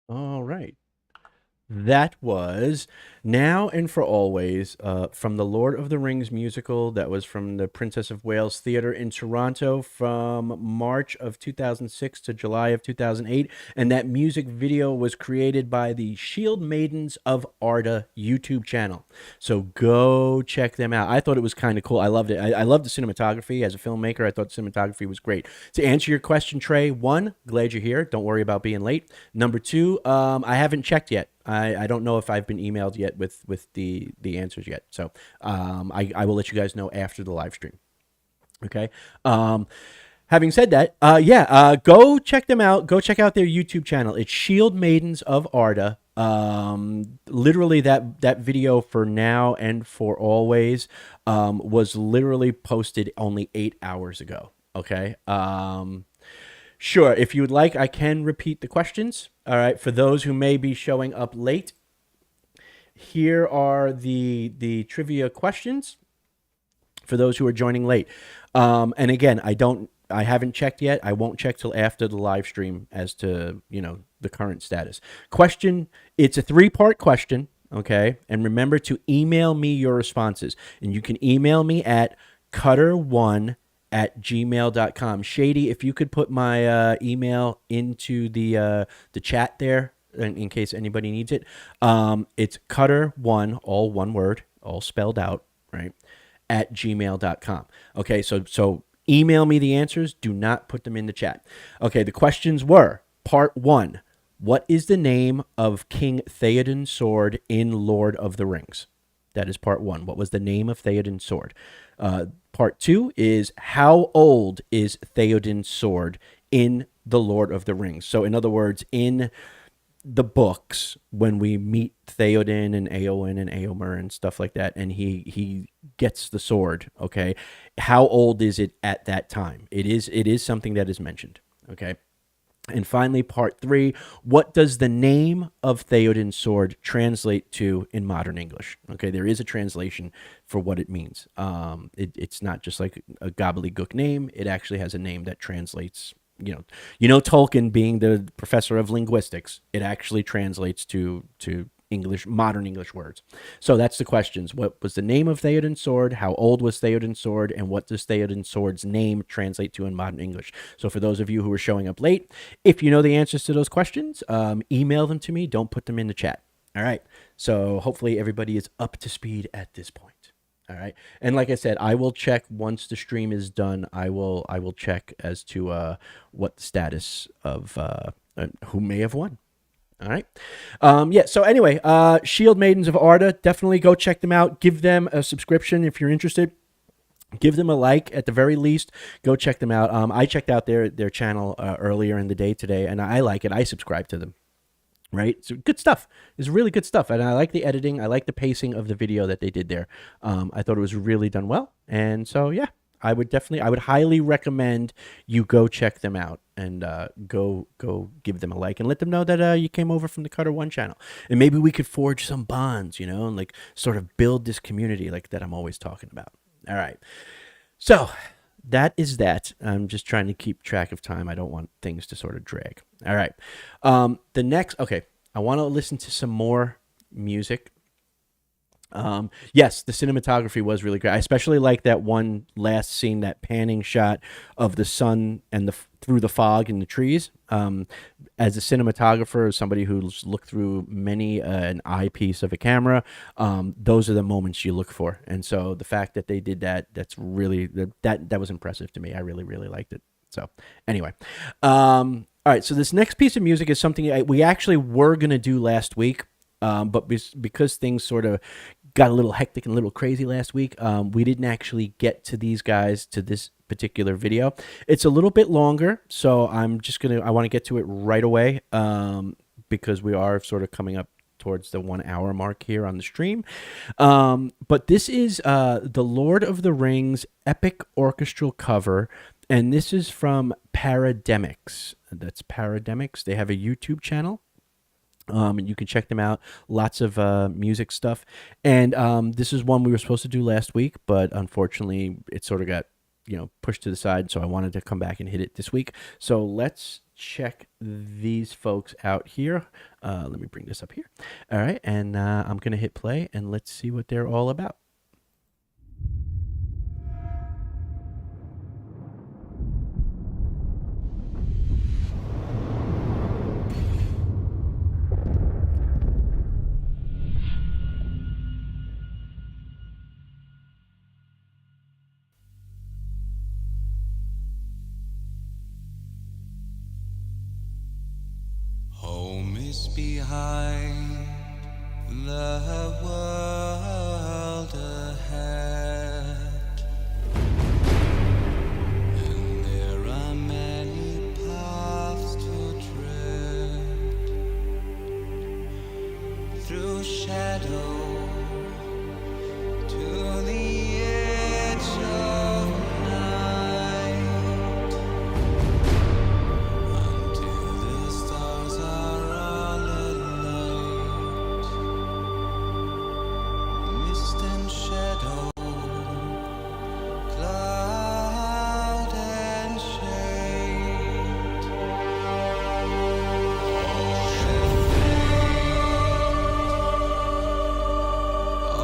All right. That was Now and for Always from the Lord of the Rings musical. That was from the Princess of Wales Theatre in Toronto from March of 2006 to July of 2008. And that music video was created by the Shieldmaidens of Arda YouTube channel. So go check them out. I thought it was kind of cool. I loved it. I loved the cinematography. As a filmmaker, I thought the cinematography was great. To answer your question, Trey, one, glad you're here. Don't worry about being late. Number two, I haven't checked yet. I don't know if I've been emailed yet with the answers yet. So I will let you guys know after the live stream. Okay. Having said that, go check them out. Go check out their YouTube channel. It's Shieldmaidens of Arda. Literally that video for Now and for Always was literally posted only 8 hours ago. Okay. Sure, if you would like, I can repeat the questions. All right, for those who may be showing up late, here are the trivia questions for those who are joining late. And again, I haven't checked yet. I won't check till after the live stream as to, the current status. Question, it's a 3-part question, okay? And remember to email me your responses. And you can email me at cutter1@gmail.com. Shady, if you could put my email into the chat there in case anybody needs it. It's cutter1, all one word, all spelled out, right, at gmail.com. Okay, so email me the answers. Do not put them in the chat. Okay, the questions were, part 1, what is the name of King Theoden's sword in Lord of the Rings? That is part 1. What was the name of Theoden's sword? Part 2 is, how old is Theoden's sword in The Lord of the Rings? So in other words, in the books, when we meet Theoden and Eowyn and Eomer and stuff like that, and he gets the sword, okay, how old is it at that time? It is something that is mentioned, okay? And finally, part 3, what does the name of Theoden's sword translate to in modern English? Okay, there is a translation for what it means. It's not just like a gobbledygook name. It actually has a name that translates, Tolkien being the professor of linguistics, it actually translates to English, modern English words. So that's the questions. What was the name of Theoden's sword? How old was Theoden's sword? And what does Theoden's sword's name translate to in modern English? So for those of you who are showing up late, if you know the answers to those questions, email them to me. Don't put them in the chat. All right. So hopefully everybody is up to speed at this point. All right. And like I said, I will check once the stream is done. I will check as to what the status of who may have won. All right. So anyway, Shieldmaidens of Arda, definitely go check them out. Give them a subscription if you're interested. Give them a like at the very least. Go check them out. I checked out their channel earlier in the day today, and I like it. I subscribe to them. Right? So good stuff. It's really good stuff. And I like the editing. I like the pacing of the video that they did there. I thought it was really done well. And so, yeah, I would highly recommend you go check them out and go give them a like and let them know that you came over from the Cutter One channel. And maybe we could forge some bonds, and like sort of build this community like that I'm always talking about. All right. So that is that. I'm just trying to keep track of time. I don't want things to sort of drag. All right. Okay. I want to listen to some more music. Yes, the cinematography was really great. I especially like that one last scene, that panning shot of the sun and through the fog and the trees. As a cinematographer, as somebody who's looked through many an eyepiece of a camera, those are the moments you look for. And so the fact that they did that, that was impressive to me. I really, really liked it. So anyway, all right. So this next piece of music is something we actually were going to do last week. But because things sort of got a little hectic and a little crazy last week, we didn't actually get to these guys, to this particular video. It's a little bit longer, so I want to get to it right away, because we are sort of coming up towards the 1 hour mark here on the stream. But this is the Lord of the Rings Epic Orchestral cover, and this is from Parademics. That's Parademics. They have a YouTube channel. And you can check them out. Lots of music stuff. And this is one we were supposed to do last week, but unfortunately it sort of got pushed to the side. So I wanted to come back and hit it this week. So let's check these folks out here. Let me bring this up here. All right. And I'm going to hit play and let's see what they're all about. Home is behind, the world ahead, and there are many paths to tread, through shadow to the edge of night, until the stars are all alight. Mist and shadow, cloud and shade,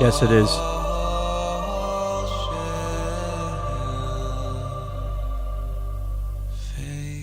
Yes, it is. all shall fade.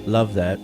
Love that.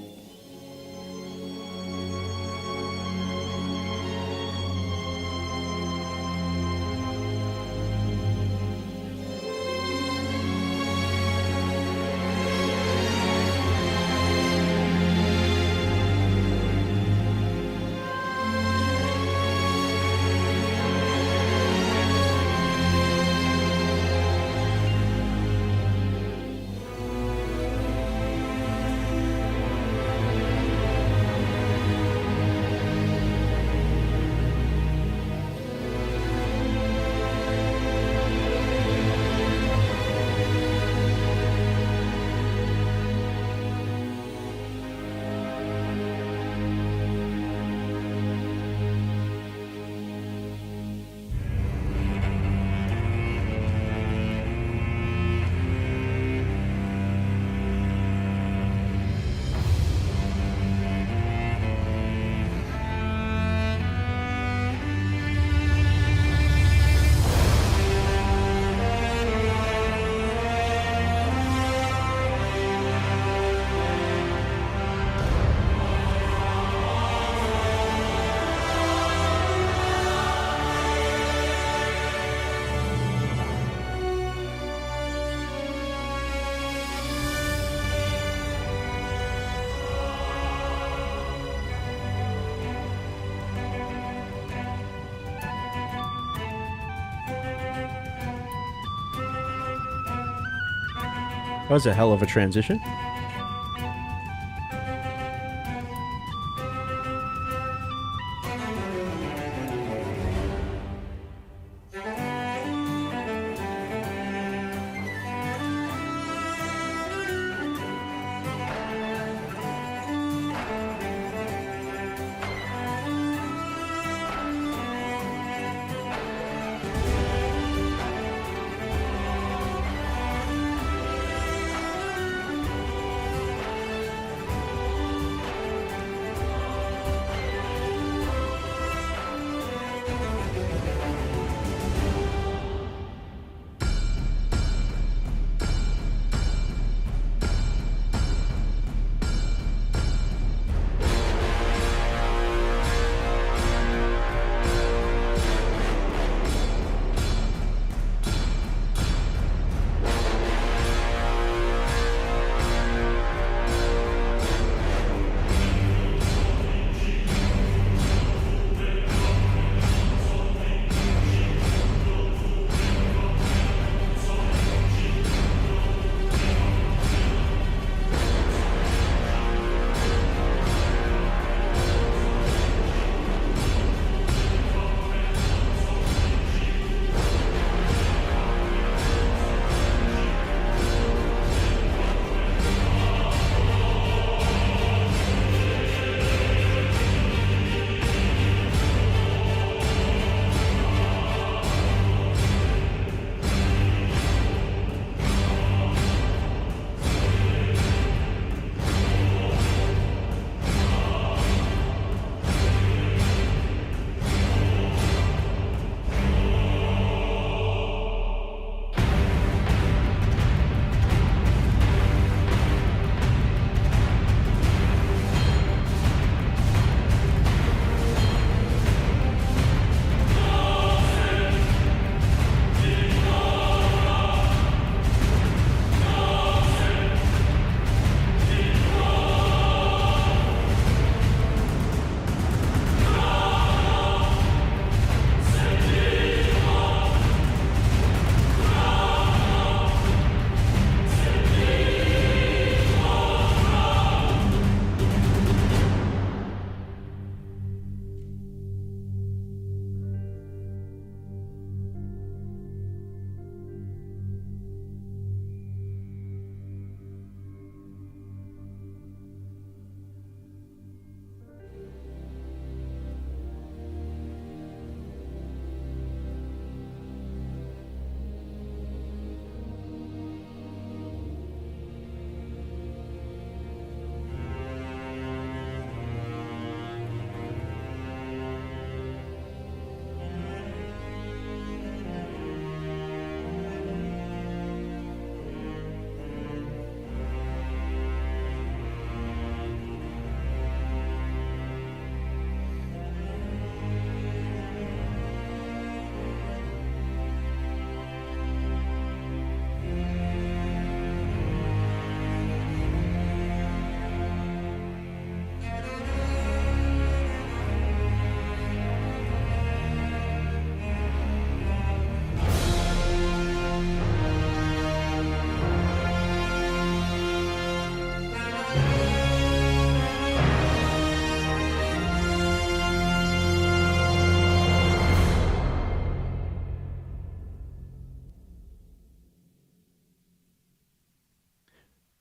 was a hell of a transition.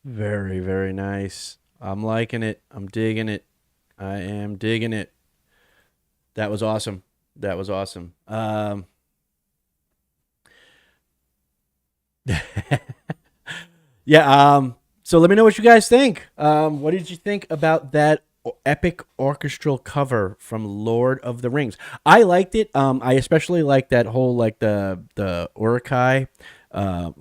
Very, very nice. I'm liking it. I'm digging it. I am digging it. That was awesome. That was awesome. Yeah. So let me know what you guys think. What did you think about that epic orchestral cover from Lord of the Rings? I liked it. I especially liked that whole like the Urukai, uh,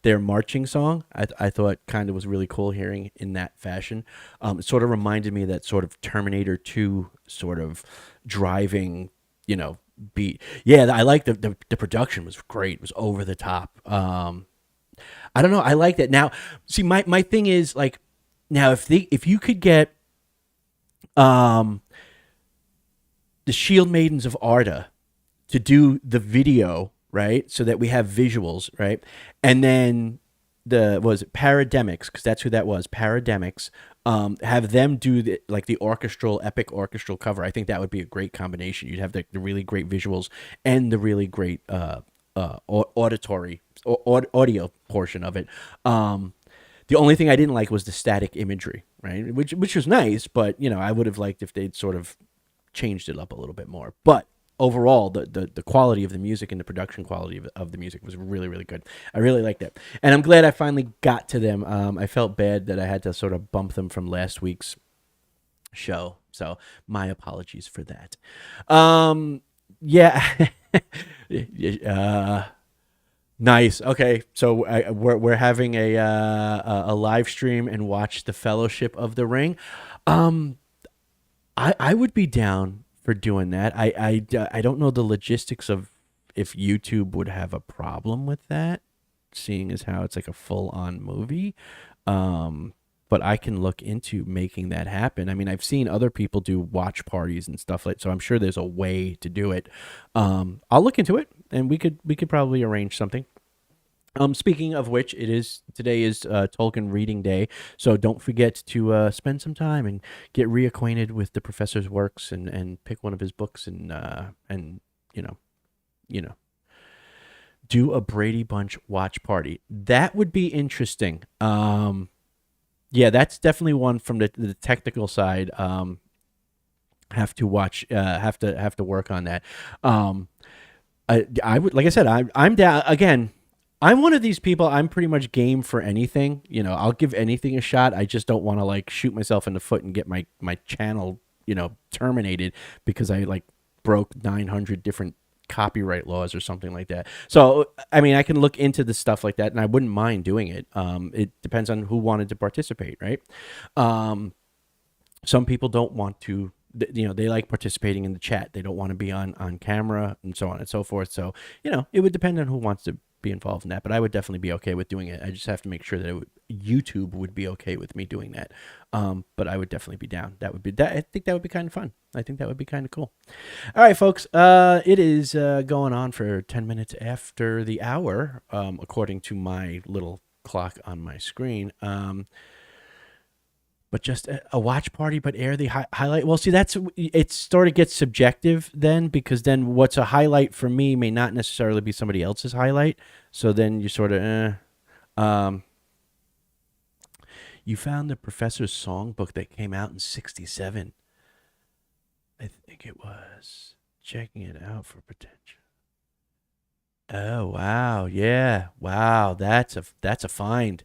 their marching song. I thought kind of was really cool hearing in that fashion. It sort of reminded me of that sort of Terminator 2 sort of driving, beat. Yeah, I like the production was great. It was over the top. I don't know. I like that. Now, see, my thing is like, now if you could get um the Shield Maidens of Arda to do the video, right, so that we have visuals, right, and then the was it Parademics, because that's who that was, Parademics. Have them do the orchestral, epic orchestral cover. I think that would be a great combination. You'd have the really great visuals and the really great auditory or audio portion of it. The only thing I didn't like was the static imagery, right? Which was nice, but I would have liked if they'd sort of changed it up a little bit more. But overall, the quality of the music and the production quality of the music was really, really good. I really liked it. And I'm glad I finally got to them. I felt bad that I had to sort of bump them from last week's show. So my apologies for that. Yeah. Nice. Okay, so we're having a live stream and watch the Fellowship of the Ring. I would be down for doing that. I don't know the logistics of if YouTube would have a problem with that, seeing as how it's like a full on movie. But I can look into making that happen. I mean, I've seen other people do watch parties and stuff so I'm sure there's a way to do it. I'll look into it, and we could probably arrange something. Speaking of which, today is Tolkien Reading Day, so don't forget to spend some time and get reacquainted with the professor's works and pick one of his books and you know you know do a Brady Bunch watch party. That would be interesting. Yeah, that's definitely one from the technical side. Have to watch. Have to work on that. I would, like I said, I'm down again. I'm one of these people. I'm pretty much game for anything. I'll give anything a shot. I just don't want to shoot myself in the foot and get my channel terminated because I broke 900 different copyright laws or something like that. So I mean, I can look into the stuff like that, and I wouldn't mind doing it. It depends on who wanted to participate, right? Some people don't want to. They like participating in the chat. They don't want to be on camera and so on and so forth. So it would depend on who wants to be involved in that, but I would definitely be okay with doing it. I just have to make sure that YouTube would be okay with me doing that. But I would definitely be down. That would be that. I think that would be kind of fun. I think that would be kind of cool. All right, folks. It is going on for 10 minutes after the hour, according to my little clock on my screen. But just a watch party, but air the highlight. Well, see, it sort of gets subjective then, because then what's a highlight for me may not necessarily be somebody else's highlight. So then you sort of, you found the professor's songbook that came out in '67. I think it was. Checking it out for potential. Oh, wow. Yeah. Wow. That's a find.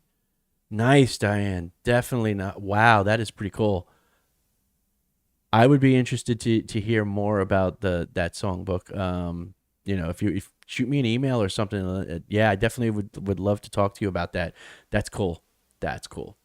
Nice, Diane. Definitely not. Wow, that is pretty cool. I would be interested to hear more about that songbook. If you shoot me an email or something, yeah, I definitely would love to talk to you about that. That's cool. That's cool.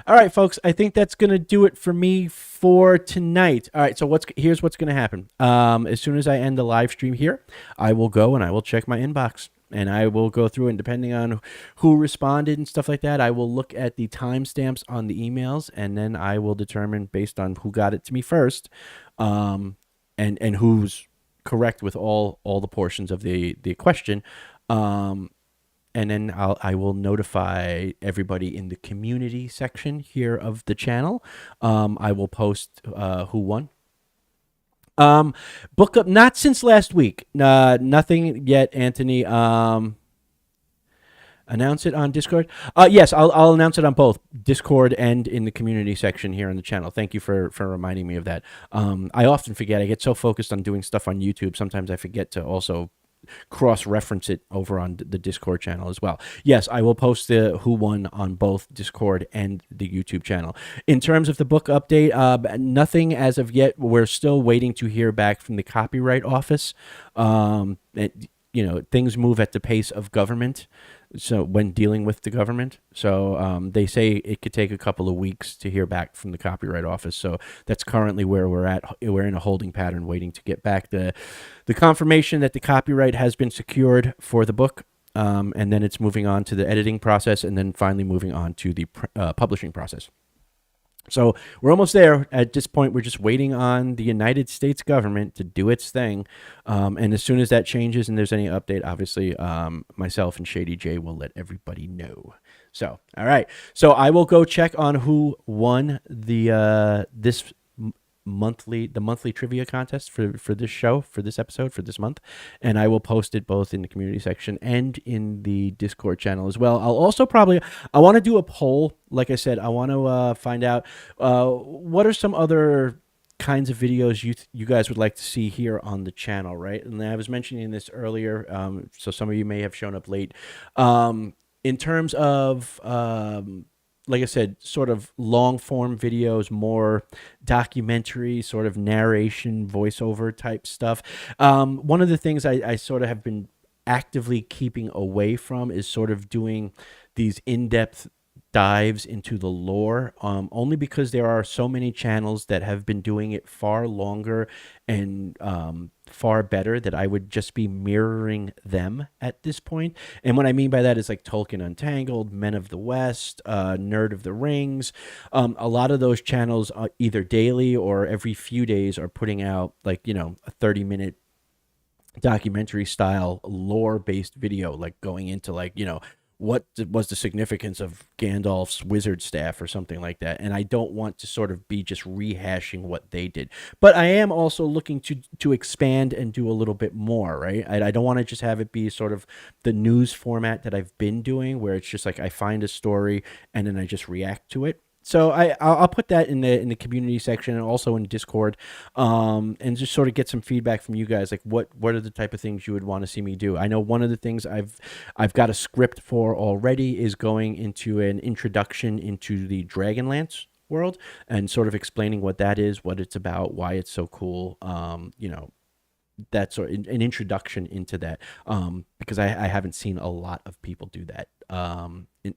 All right, folks. I think that's gonna do it for me for tonight. All right. So here's what's gonna happen. As soon as I end the live stream here, I will go and I will check my inbox. And I will go through, and depending on who responded and stuff like that, I will look at the timestamps on the emails, and then I will determine based on who got it to me first, and who's correct with all the portions of the question, and then I will notify everybody in the community section here of the channel. I will post who won. Book up, not since last week. Nothing yet, Anthony. Announce it on Discord. Yes, I'll announce it on both Discord and in the community section here on the channel. Thank you for reminding me of that. I often forget. I get so focused on doing stuff on YouTube. Sometimes I forget to also cross-reference it over on the Discord channel as well. Yes, I will post the who won on both Discord and the YouTube channel. In terms of the book update, nothing as of yet. We're still waiting to hear back from the Copyright Office. Things move at the pace of government. So when dealing with the government, they say it could take a couple of weeks to hear back from the Copyright Office. So that's currently where we're at. We're in a holding pattern, waiting to get back the confirmation that the copyright has been secured for the book, and then it's moving on to the editing process, and then finally moving on to the publishing process. So we're almost there. At this point, we're just waiting on the United States government to do its thing. And as soon as that changes and there's any update, obviously myself and Shady J will let everybody know. So, all right. So I will go check on who won this monthly trivia contest for this show, for this episode, for this month, and I will post it both in the community section and in the Discord channel as well. I'll also probably I want to do a poll. Like I said, I want to find out what are some other kinds of videos you guys would like to see here on the channel, right? And I was mentioning this earlier, so some of you may have shown up late. In terms of like I said, sort of long form videos, more documentary, sort of narration, voiceover type stuff. One of the things I sort of have been actively keeping away from is sort of doing these in-depth dives into the lore, only because there are so many channels that have been doing it far longer and far better, that I would just be mirroring them at this point. And what I mean by that is like Tolkien Untangled, Men of the West, Nerd of the Rings. A lot of those channels, either daily or every few days, are putting out like, a 30-minute documentary style lore based video, like going into like, what was the significance of Gandalf's wizard staff or something like that. And I don't want to sort of be just rehashing what they did, but I am also looking to expand and do a little bit more, right? I don't want to just have it be sort of the news format that I've been doing, where it's just like I find a story and then I just react to it. So I'll put that in the community section and also in Discord, and just sort of get some feedback from you guys. Like what are the type of things you would want to see me do? I know one of the things I've got a script for already is going into an introduction into the Dragonlance world and sort of explaining what that is, what it's about, why it's so cool. That's sort of an introduction into that, because I haven't seen a lot of people do that,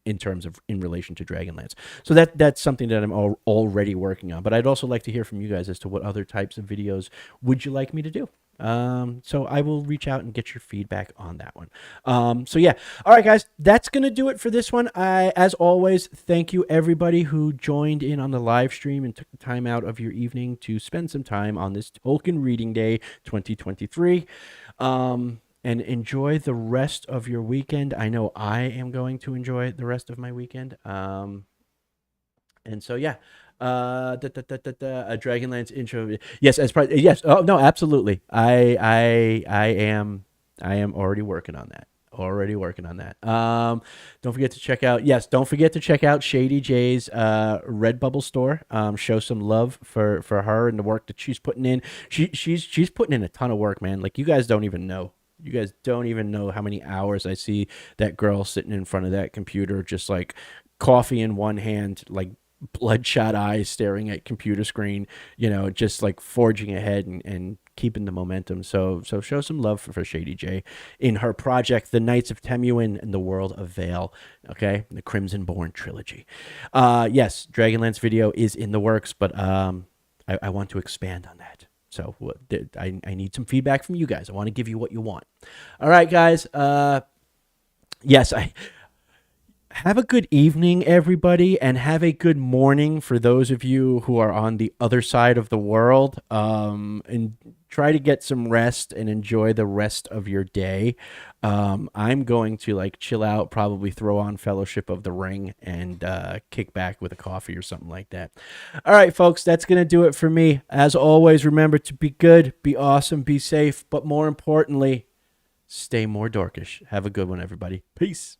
in terms of in relation to Dragonlance. So that's something that I'm already working on. But I'd also like to hear from you guys as to what other types of videos would you like me to do. So I will reach out and get your feedback on that one. So yeah. All right, guys, that's going to do it for this one. As always, thank you everybody who joined in on the live stream and took the time out of your evening to spend some time on this Tolkien Reading Day 2023. And enjoy the rest of your weekend. I know I am going to enjoy the rest of my weekend. And so, yeah. A Dragonlance intro. Yes, yes. Oh no, absolutely. I am already working on that. Don't forget to check out. Yes, don't forget to check out Shady J's Redbubble store. Show some love for her and the work that she's putting in. She's putting in a ton of work, man. Like you guys don't even know. You guys don't even know how many hours I see that girl sitting in front of that computer, just like coffee in one hand, like bloodshot eyes staring at computer screen, just like forging ahead and keeping the momentum. So show some love for Shady J in her project, The Knights of Temuin and the World of Vale. Okay. The Crimson Born trilogy. Yes, Dragonlance video is in the works, but I want to expand on that. So I need some feedback from you guys. I want to give you what you want. All right, guys. Yes, have a good evening, everybody, and have a good morning for those of you who are on the other side of the world. And try to get some rest and enjoy the rest of your day. I'm going to chill out, probably throw on Fellowship of the Ring and kick back with a coffee or something like that. All right, folks, that's going to do it for me. As always, remember to be good, be awesome, be safe, but more importantly, stay more dorkish. Have a good one, everybody. Peace.